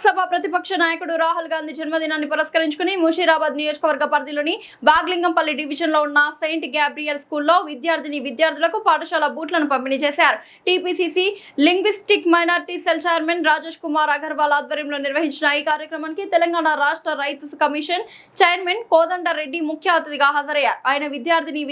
లోక్సభ ప్రతిపక్ష నాయకుడు రాహుల్ గాంధీ జన్మదినాన్ని పురస్కరించుకుని ముషీరాబాద్ నియోజకవర్గ పరిధిలోని బాగ్లింగంపల్లి డివిజన్ లో ఉన్న సెయింట్ గ్యాబ్రియల్ స్కూల్లో విద్యార్థులకు పాఠశాల బూట్లను పంపిణీ చేశారు. TPCC linguistic minority cell chairman Rajesh Kumar Agarwal ఆధ్వర్యంలో నిర్వహించిన ఈ కార్యక్రమానికి తెలంగాణ రాష్ట్ర రైతు కమిషన్ చైర్మన్ కోదండరెడ్డి ముఖ్య అతిథిగా హాజరయ్యారు. ఆయన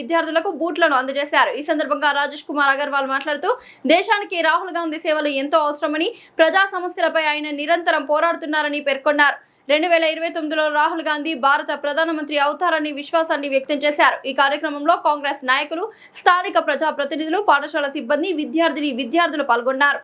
విద్యార్థులకు బూట్లను అందజేశారు. ఈ సందర్భంగా రాజేష్ కుమార్ అగర్వాల్ మాట్లాడుతూ దేశానికి రాహుల్ గాంధీ సేవలు ఎంతో అవసరమని, ప్రజా సమస్యలపై ఆయన నిరంతరం పోరాడుతున్నారని పేర్కొన్నారు. 2029లో రాహుల్ గాంధీ భారత ప్రధానమంత్రి అవుతారని విశ్వాసాన్ని వ్యక్తం చేశారు. ఈ కార్యక్రమంలో కాంగ్రెస్ నాయకులు, స్థానిక ప్రజా ప్రతినిధులు, పాఠశాల సిబ్బంది, విద్యార్థులు పాల్గొన్నారు.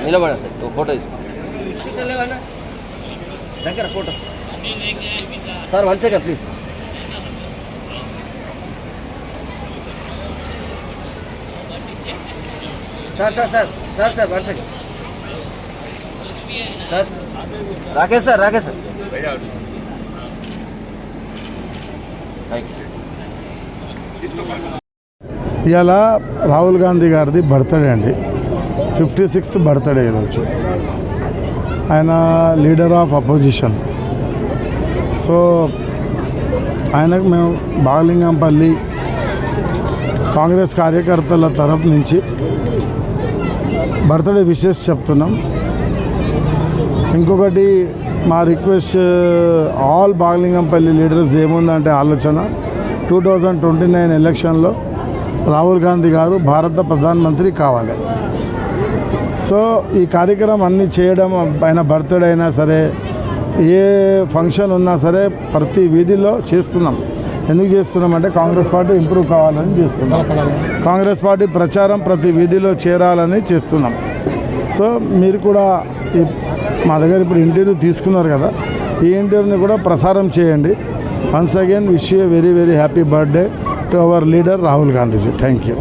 నిలబడా సార్ ఫోటో దగ్గర photo sir 1 second please. Sir 1 second sir. Rakesh sir ఇవాళ రాహుల్ గాంధీ గారిది బర్త్డే అండి, 56th బర్త్డే ఈరోజు. ఆయన లీడర్ ఆఫ్ అపోజిషన్. సో ఆయనకు మేము బాగ్లింగంపల్లి కాంగ్రెస్ కార్యకర్తల తరపు నుంచి బర్త్డే విషెస్ చెప్తున్నాం. ఇంకొకటి మా రిక్వెస్ట్ ఆల్ బాగ్లింగంపల్లి లీడర్స్ ఏముందంటే ఆలోచన, 2029 ఎలక్షన్లో రాహుల్ గాంధీ గారు భారత ప్రధానమంత్రి కావాలి. సో ఈ కార్యక్రమం అన్నీ చేయడం, ఆయన బర్త్డే అయినా సరే, ఏ ఫంక్షన్ ఉన్నా సరే ప్రతి వీధిలో చేస్తున్నాం. ఎందుకు చేస్తున్నామంటే కాంగ్రెస్ పార్టీ ఇంప్రూవ్ కావాలని చేస్తున్నాం. కాంగ్రెస్ పార్టీ ప్రచారం ప్రతి వీధిలో చేరాలని చేస్తున్నాం. సో మీరు కూడా మా దగ్గర ఇప్పుడు ఇంటర్వ్యూ తీసుకున్నారు కదా, ఈ ఇంటర్వ్యూని కూడా ప్రసారం చేయండి. Once again wish you very very happy birthday to our leader Rahul Gandhiji. Thank you.